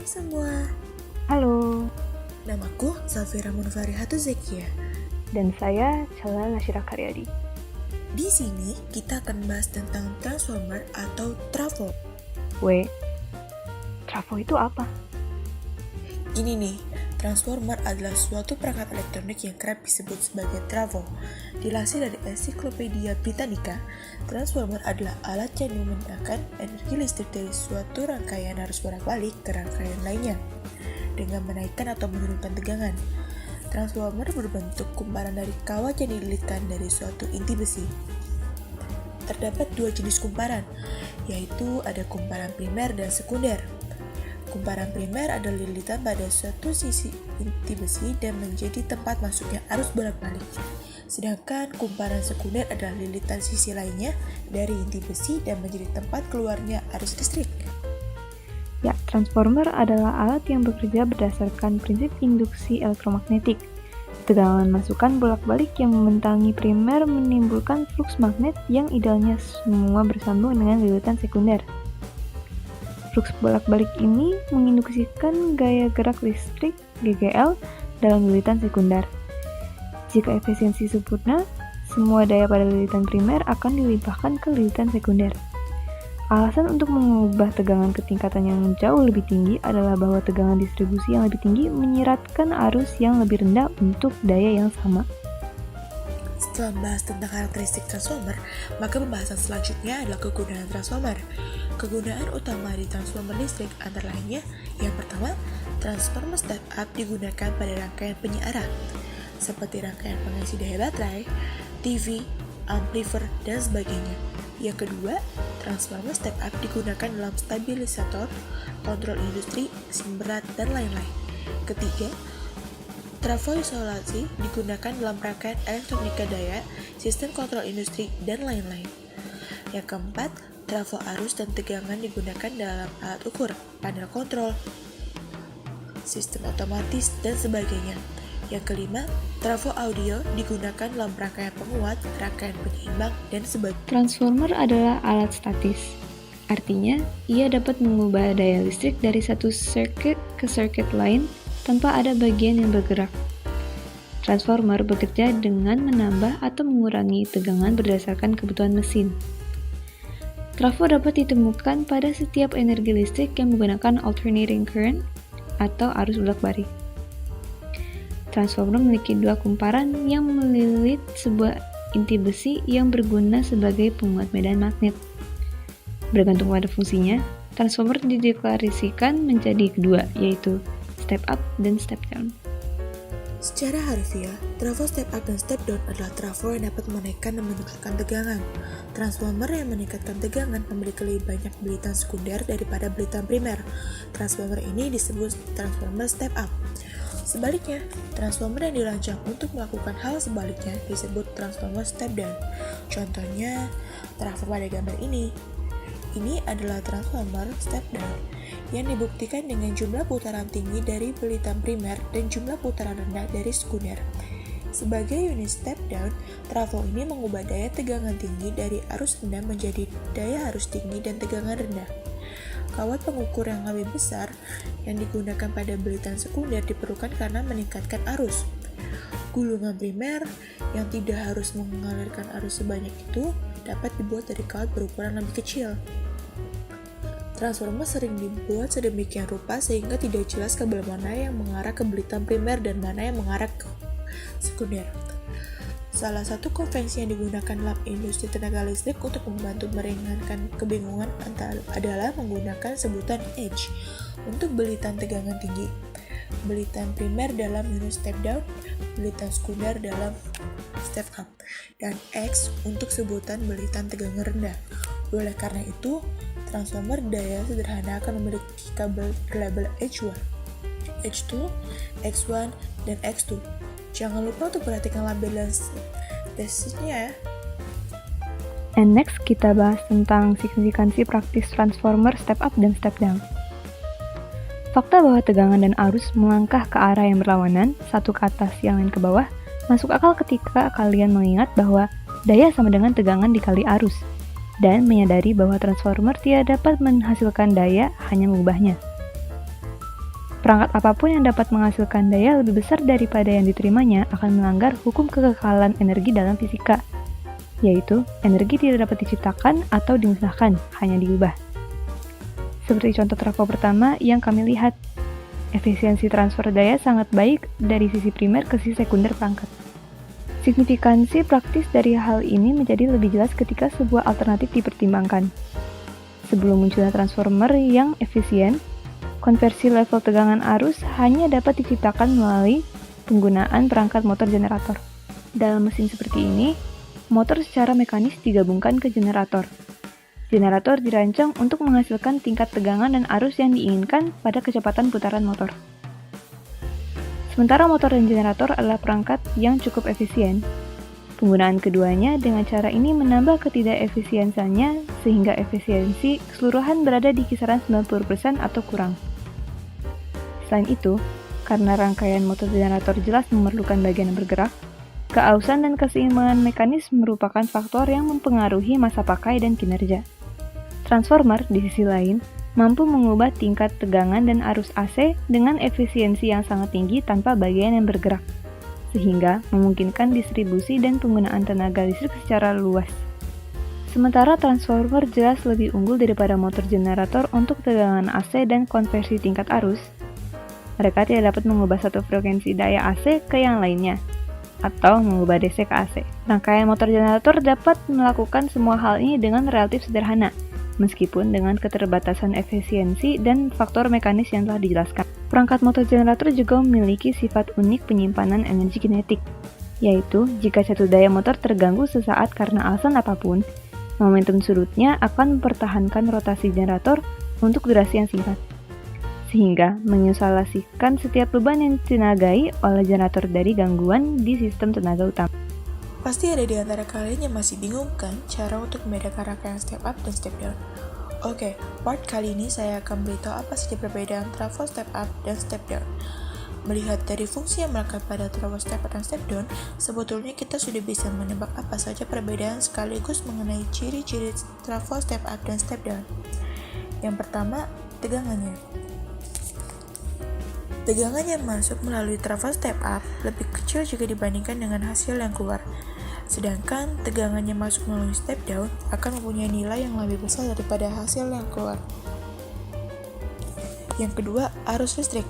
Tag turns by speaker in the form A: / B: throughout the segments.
A: semua,
B: Halo,
A: namaku Zafira Munfari Hatuzekia.
B: dan saya Chala Nasyira Karyadi.
A: Di sini kita akan bahas tentang transformer atau trafo.
B: Trafo itu apa?
A: Ini nih, transformer adalah suatu perangkat elektronik yang kerap disebut sebagai trafo. Dilansir dari Ensiklopedia Britannica, transformer adalah alat yang memindahkan energi listrik dari suatu rangkaian arus bolak-balik ke rangkaian lainnya dengan menaikkan atau menurunkan tegangan. Transformer berbentuk kumparan dari kawat yang dililitkan dari suatu inti besi. Terdapat dua jenis kumparan, yaitu ada kumparan primer dan sekunder. Kumparan primer adalah lilitan pada suatu sisi inti besi dan menjadi tempat masuknya arus bolak-balik. Sedangkan kumparan sekunder adalah lilitan sisi lainnya dari inti besi dan menjadi tempat keluarnya arus listrik.
B: Ya, transformer adalah alat yang bekerja berdasarkan prinsip induksi elektromagnetik. Tegangan masukan bolak-balik yang membentangi primer menimbulkan fluks magnet yang idealnya semua bersambung dengan lilitan sekunder. Fluks bolak-balik ini menginduksikan gaya gerak listrik GGL dalam lilitan sekunder. Jika efisiensi sempurna, semua daya pada lilitan primer akan dilimpahkan ke lilitan sekunder. Alasan untuk mengubah tegangan ke tingkatan yang jauh lebih tinggi adalah bahwa tegangan distribusi yang lebih tinggi menyiratkan arus yang lebih rendah untuk daya yang sama.
A: Setelah membahas tentang karakteristik transformer, maka pembahasan selanjutnya adalah kegunaan transformer. Kegunaan utama di transformer listrik antara lainnya, yang pertama, transformer step up digunakan pada rangkaian penyiaran, seperti rangkaian pengisi daya baterai, TV, amplifier, dan sebagainya. Yang kedua, transformer step up digunakan dalam stabilisator, kontrol industri, mesin berat, dan lain-lain. Ketiga, trafo isolasi digunakan dalam rangkaian elektronika daya, sistem kontrol industri, dan lain-lain. Yang keempat, trafo arus dan tegangan digunakan dalam alat ukur, panel kontrol, sistem otomatis, dan sebagainya. Yang kelima, trafo audio digunakan dalam rangkaian penguat, rangkaian penyeimbang, dan sebagainya.
B: Transformer adalah alat statis. Artinya, ia dapat mengubah daya listrik dari satu circuit ke circuit lain tanpa ada bagian yang bergerak. Transformer bekerja dengan menambah atau mengurangi tegangan berdasarkan kebutuhan mesin. Trafo dapat ditemukan pada setiap energi listrik yang menggunakan alternating current atau arus bolak-balik. Transformer memiliki dua kumparan yang melilit sebuah inti besi yang berguna sebagai penguat medan magnet. Bergantung pada fungsinya, transformer dideklarasikan menjadi kedua, yaitu step up dan step down.
A: Secara harfiah, trafo step up dan step down adalah trafo yang dapat menaikkan dan menurunkan tegangan. Transformer yang meningkatkan tegangan memiliki lebih banyak belitan sekunder daripada belitan primer. Transformer ini disebut transformer step up. Sebaliknya, transformer yang dirancang untuk melakukan hal sebaliknya disebut transformer step down. Contohnya, trafo pada gambar ini. Ini adalah transformer step down yang dibuktikan dengan jumlah putaran tinggi dari belitan primer dan jumlah putaran rendah dari sekunder. Sebagai unit step down, trafo ini mengubah daya tegangan tinggi dari arus rendah menjadi daya arus tinggi dan tegangan rendah. Kawat pengukur yang lebih besar yang digunakan pada belitan sekunder diperlukan karena meningkatkan arus. Gulungan primer yang tidak harus mengalirkan arus sebanyak itu dapat dibuat dari kawat berukuran lebih kecil. Transformer sering dibuat sedemikian rupa sehingga tidak jelas kabel mana yang mengarah ke belitan primer dan mana yang mengarah ke sekunder. Salah satu konvensi yang digunakan dalam industri tenaga listrik untuk membantu meringankan kebingungan adalah menggunakan sebutan H untuk belitan tegangan tinggi, belitan primer dalam unit step down, belitan sekunder dalam step up, dan X untuk sebutan belitan tegangan rendah. Oleh karena itu, transformer daya sederhana akan memiliki kabel berlabel H1, H2, X1, dan X2. Jangan lupa untuk perhatikan label dan tesnya ya.
B: And next, kita bahas tentang signifikansi praktis transformer step up dan step down. Fakta bahwa tegangan dan arus melangkah ke arah yang berlawanan, satu ke atas, yang lain ke bawah, masuk akal ketika kalian mengingat bahwa daya sama dengan tegangan dikali arus, dan menyadari bahwa transformer tidak dapat menghasilkan daya, hanya mengubahnya. Perangkat apapun yang dapat menghasilkan daya lebih besar daripada yang diterimanya akan melanggar hukum kekekalan energi dalam fisika, yaitu energi tidak dapat diciptakan atau dimusnahkan, hanya diubah. Seperti contoh trafo pertama yang kami lihat, efisiensi transfer daya sangat baik dari sisi primer ke sisi sekunder perangkat. Signifikansi praktis dari hal ini menjadi lebih jelas ketika sebuah alternatif dipertimbangkan. Sebelum munculnya transformer yang efisien, konversi level tegangan arus hanya dapat diciptakan melalui penggunaan perangkat motor generator. Dalam mesin seperti ini, motor secara mekanis digabungkan ke generator. Generator dirancang untuk menghasilkan tingkat tegangan dan arus yang diinginkan pada kecepatan putaran motor. Sementara motor dan generator adalah perangkat yang cukup efisien. Penggunaan keduanya dengan cara ini menambah ketidakefisiensannya sehingga efisiensi keseluruhan berada di kisaran 90% atau kurang. Selain itu, karena rangkaian motor generator jelas memerlukan bagian yang bergerak, keausan dan keseimbangan mekanis merupakan faktor yang mempengaruhi masa pakai dan kinerja. Transformer, di sisi lain, mampu mengubah tingkat tegangan dan arus AC dengan efisiensi yang sangat tinggi tanpa bagian yang bergerak, sehingga memungkinkan distribusi dan penggunaan tenaga listrik secara luas. Sementara transformer jelas lebih unggul daripada motor generator untuk tegangan AC dan konversi tingkat arus. Mereka tidak dapat mengubah satu frekuensi daya AC ke yang lainnya, atau mengubah DC ke AC. Rangkaian motor generator dapat melakukan semua hal ini dengan relatif sederhana, meskipun dengan keterbatasan efisiensi dan faktor mekanis yang telah dijelaskan. Perangkat motor generator juga memiliki sifat unik penyimpanan energi kinetik, yaitu jika satu daya motor terganggu sesaat karena alasan apapun, momentum surutnya akan mempertahankan rotasi generator untuk durasi yang singkat, sehingga mengisolasikan setiap beban yang ditenagai oleh generator dari gangguan di sistem tenaga utama.
A: Pasti ada di antara kalian yang masih bingung kan cara untuk membedakan rangkaian step up dan step down. Oke, part kali ini saya akan beritahu apa saja perbedaan trafo step up dan step down. Melihat dari fungsi yang melekat pada trafo step up dan step down, sebetulnya kita sudah bisa menebak apa saja perbedaan sekaligus mengenai ciri-ciri trafo step up dan step down. Yang pertama, tegangannya. Tegangan yang masuk melalui trafo step up lebih kecil jika dibandingkan dengan hasil yang keluar. Sedangkan tegangan yang masuk melalui step down akan mempunyai nilai yang lebih besar daripada hasil yang keluar. Yang kedua, arus listrik.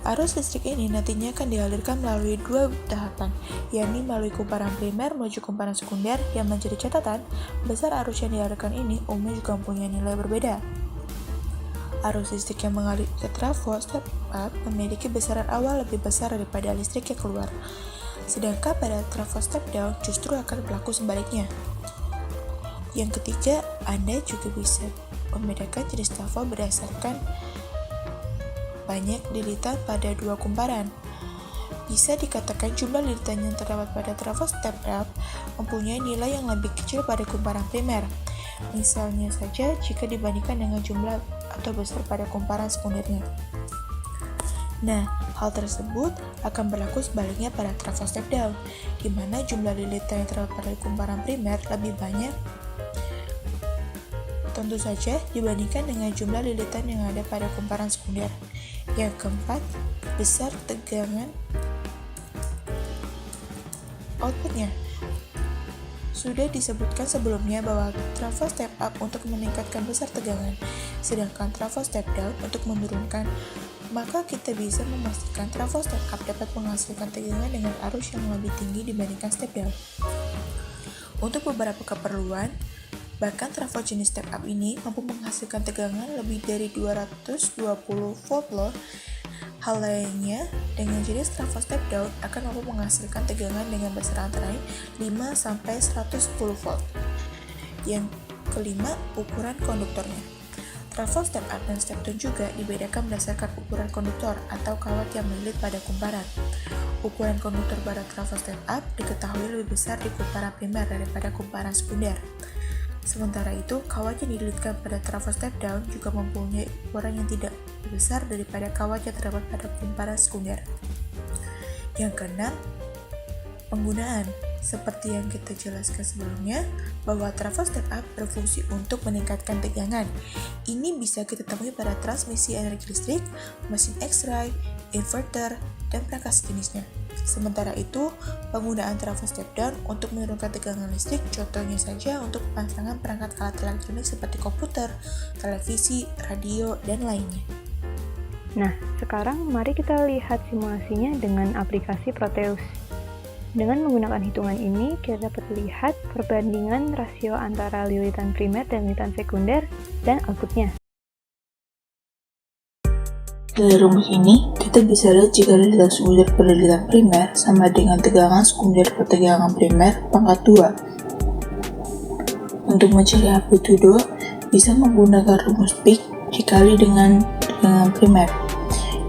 A: Arus listrik ini nantinya akan dialirkan melalui dua tahapan, yakni melalui kumparan primer menuju kumparan sekunder, yang menjadi catatan, besar arus yang dialirkan ini umumnya juga mempunyai nilai berbeda. Arus listrik yang mengalir ke trafo step up memiliki besaran awal lebih besar daripada listrik yang keluar. Sedangkan pada trafo step down justru akan berlaku sebaliknya. Yang ketiga, Anda juga bisa membedakan jenis trafo berdasarkan banyak lilitan pada dua kumparan. Bisa dikatakan jumlah lilitan yang terdapat pada trafo step up mempunyai nilai yang lebih kecil pada kumparan primer. Misalnya saja jika dibandingkan dengan jumlah atau besar pada kumparan sekundernya. Nah, hal tersebut akan berlaku sebaliknya pada trafo step down, di mana jumlah lilitan yang terdapat pada kumparan primer lebih banyak, tentu saja dibandingkan dengan jumlah lilitan yang ada pada kumparan sekunder. Yang keempat, besar tegangan outputnya. Sudah disebutkan sebelumnya bahwa trafo step up untuk meningkatkan besar tegangan, sedangkan trafo step down untuk menurunkan. Maka kita bisa memastikan trafo step up dapat menghasilkan tegangan dengan arus yang lebih tinggi dibandingkan step down. Untuk beberapa keperluan, bahkan trafo jenis step up ini mampu menghasilkan tegangan lebih dari 220 volt loh. Hal lainnya, dengan jenis trafo step down akan mampu menghasilkan tegangan dengan besaran antara 5-110 volt. Yang kelima, ukuran konduktornya. Trafo step up dan step down juga dibedakan berdasarkan ukuran konduktor atau kawat yang melilit pada kumparan. Ukuran konduktor pada trafo step up diketahui lebih besar di kumparan primer daripada kumparan sekunder. Sementara itu, kawat yang dililitkan pada trafo step down juga mempunyai ukuran yang tidak lebih besar daripada kawat yang terdapat pada kumparan sekunder. Yang keenam, penggunaan. Seperti yang kita jelaskan sebelumnya, bahwa trafo step up berfungsi untuk meningkatkan tegangan. Ini bisa kita temui pada transmisi energi listrik, mesin X-ray, inverter, dan perangkat sejenisnya. Sementara itu, penggunaan trafo step down untuk menurunkan tegangan listrik contohnya saja untuk pemasangan perangkat alat elektronik seperti komputer, televisi, radio, dan lainnya.
B: Nah, sekarang mari kita lihat simulasinya dengan aplikasi Proteus. Dengan menggunakan hitungan ini, kita dapat lihat perbandingan rasio antara lilitan primer dan lilitan sekunder dan outputnya.
A: Dari rumus ini, kita bisa lihat jika lilitan sekunder per lilitan primer sama dengan tegangan sekunder per tegangan primer pangkat 2. Untuk mencari amplitudo, bisa menggunakan rumus peak dikali dengan tegangan primer,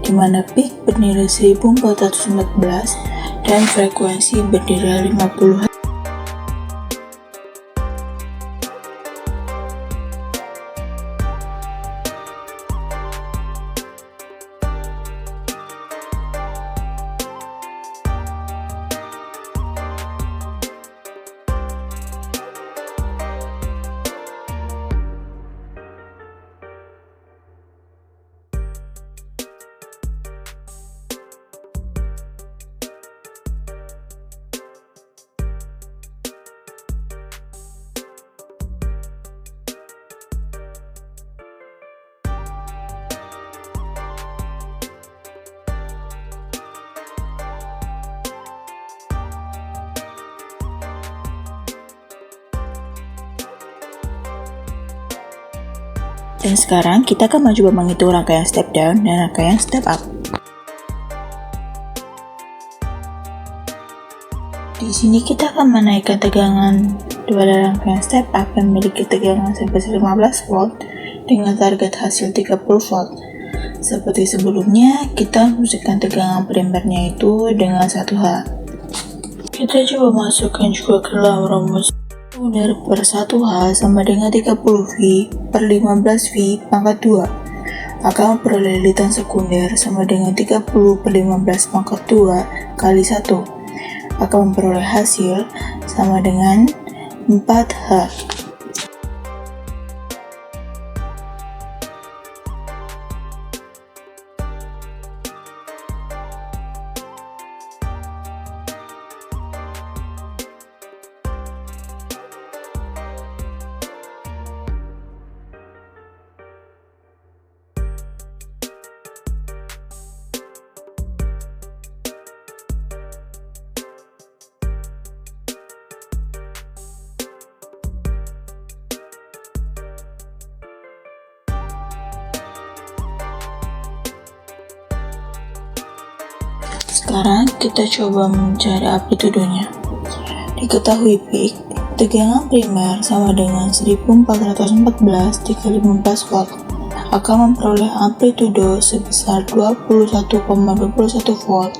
A: di mana peak bernilai 1414 dan frekuensi bernilai 50 Hz. Dan sekarang kita akan mencoba menghitung rangkaian step down dan rangkaian step up. Di sini kita akan menaikkan tegangan pada rangkaian step up yang memiliki tegangan sebesar 15 volt dengan target hasil 30 volt. Seperti sebelumnya, kita masukkan tegangan primernya itu dengan 1H. Kita coba masukkan juga ke dalam rumus sekunder per 1H sama dengan 30V per 15V pangkat 2 akan memperoleh lilitan sekunder sama dengan 30 per 15 pangkat 2 kali 1 akan memperoleh hasil sama dengan 4H. Sekarang kita coba mencari amplitudonya. Diketahui peak, tegangan primer sama dengan 1414 dikali 15 volt akan memperoleh amplitudo sebesar 21,21 volt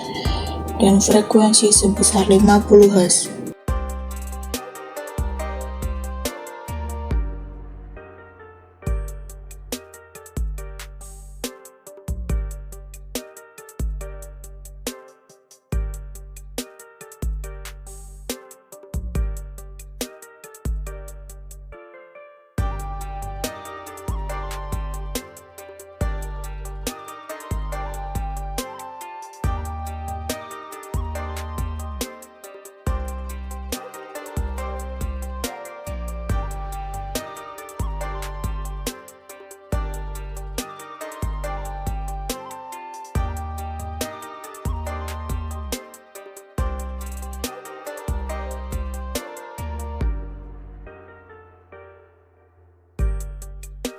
A: dan frekuensi sebesar 50 Hz.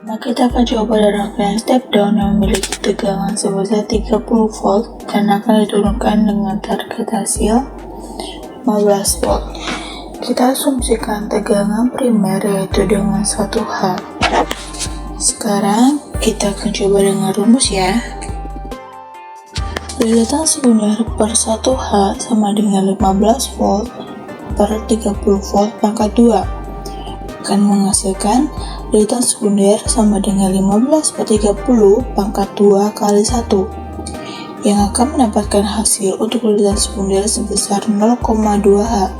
A: Nah, kita akan coba rangkaian step down yang memiliki tegangan sebesar 30 volt dan akan diturunkan dengan target hasil 15 volt. Kita asumsikan tegangan primer yaitu dengan 1H. Sekarang kita akan coba dengan rumus ya. Lilitan sekunder per 1H sama dengan 15 volt per 30 volt pangkat 2 akan menghasilkan lilitan sekunder sama dengan 15 per 30 pangkat 2 kali 1 yang akan mendapatkan hasil untuk lilitan sekunder sebesar 0,2H.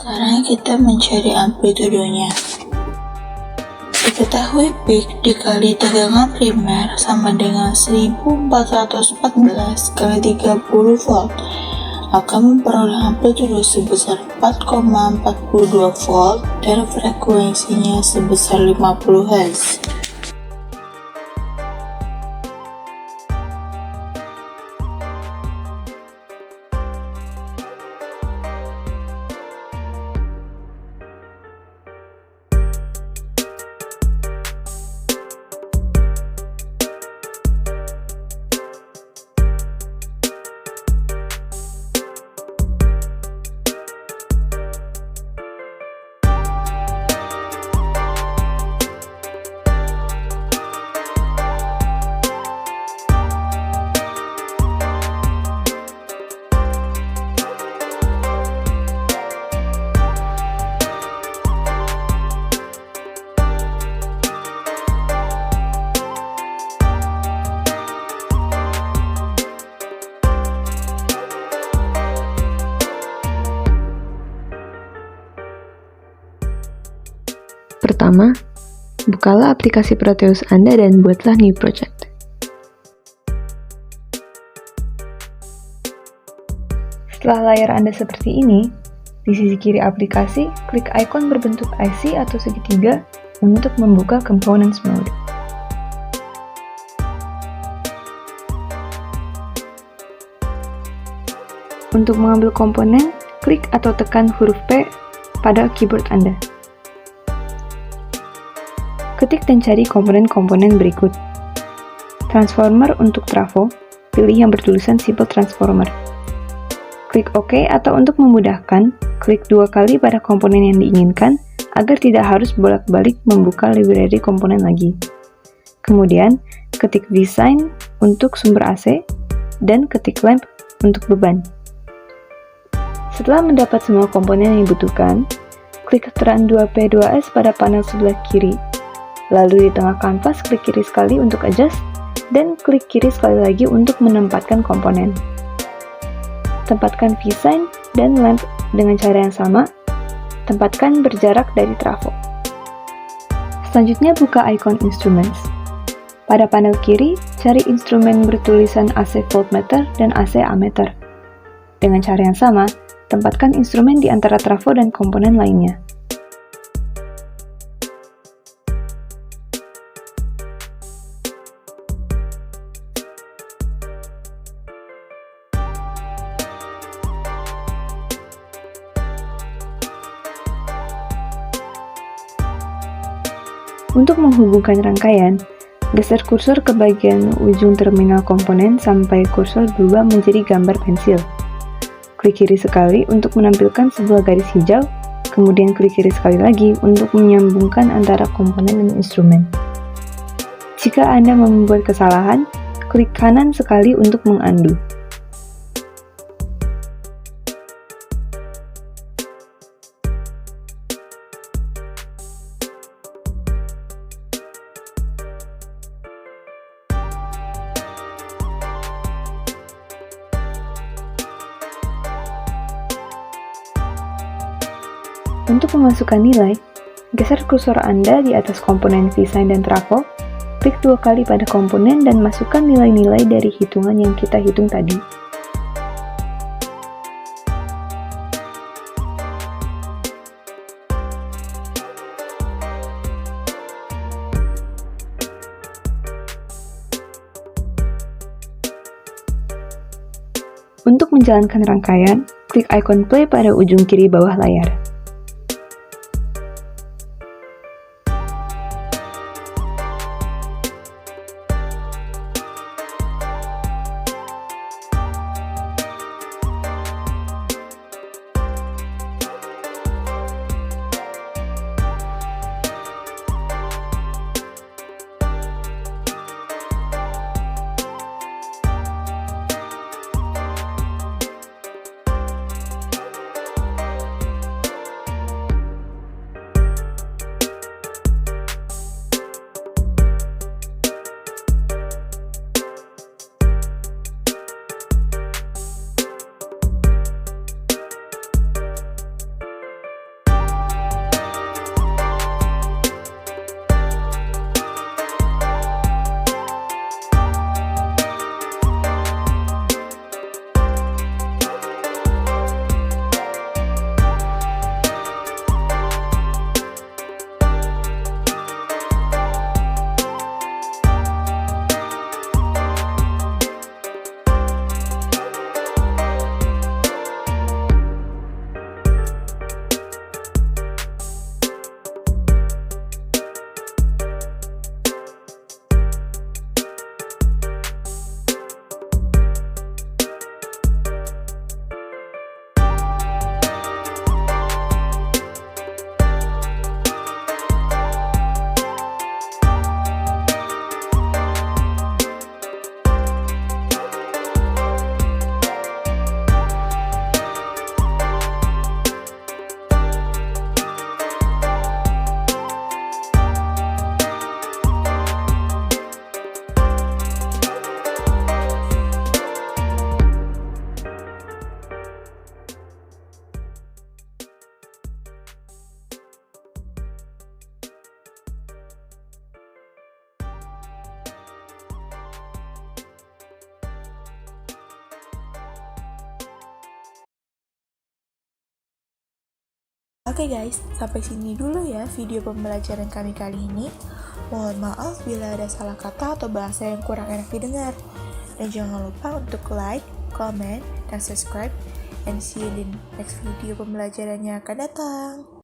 A: Sekarang kita mencari amplitudenya. Diketahui peak dikali tegangan primer sama dengan 1414 kali 30 volt akan memperoleh amplitudo sebesar 4,42 volt dan frekuensinya sebesar 50 Hz.
B: Pertama, bukalah aplikasi Proteus Anda dan buatlah new project. Setelah layar Anda seperti ini, di sisi kiri aplikasi, klik ikon berbentuk IC atau segitiga untuk membuka Components Mode. Untuk mengambil komponen, klik atau tekan huruf P pada keyboard Anda. Ketik dan cari komponen-komponen berikut. Transformer untuk trafo, pilih yang bertulisan Simple Transformer. Klik OK atau untuk memudahkan, klik 2 kali pada komponen yang diinginkan agar tidak harus bolak-balik membuka library komponen lagi. Kemudian, ketik Vsign untuk sumber AC dan ketik Lamp untuk beban. Setelah mendapat semua komponen yang dibutuhkan, klik Tran 2P2S pada panel sebelah kiri. Lalu di tengah kanvas, klik kiri sekali untuk adjust, dan klik kiri sekali lagi untuk menempatkan komponen. Tempatkan Vsign dan Lamp dengan cara yang sama, tempatkan berjarak dari trafo. Selanjutnya buka ikon Instruments. Pada panel kiri, cari instrumen bertulisan AC Voltmeter dan AC Ammeter. Dengan cara yang sama, tempatkan instrumen di antara trafo dan komponen lainnya. Untuk menghubungkan rangkaian, geser kursor ke bagian ujung terminal komponen sampai kursor berubah menjadi gambar pensil. Klik kiri sekali untuk menampilkan sebuah garis hijau, kemudian klik kiri sekali lagi untuk menyambungkan antara komponen dan instrumen. Jika Anda membuat kesalahan, klik kanan sekali untuk mengundo. Untuk memasukkan nilai, geser kursor Anda di atas komponen Vsign dan trafo, klik 2 kali pada komponen dan masukkan nilai-nilai dari hitungan yang kita hitung tadi. Untuk menjalankan rangkaian, klik ikon play pada ujung kiri bawah layar.
A: Oke guys, sampai sini dulu ya video pembelajaran kami kali ini. Mohon maaf bila ada salah kata atau bahasa yang kurang enak didengar. Dan jangan lupa untuk like, comment, dan subscribe. And see you in the next video pembelajarannya akan datang.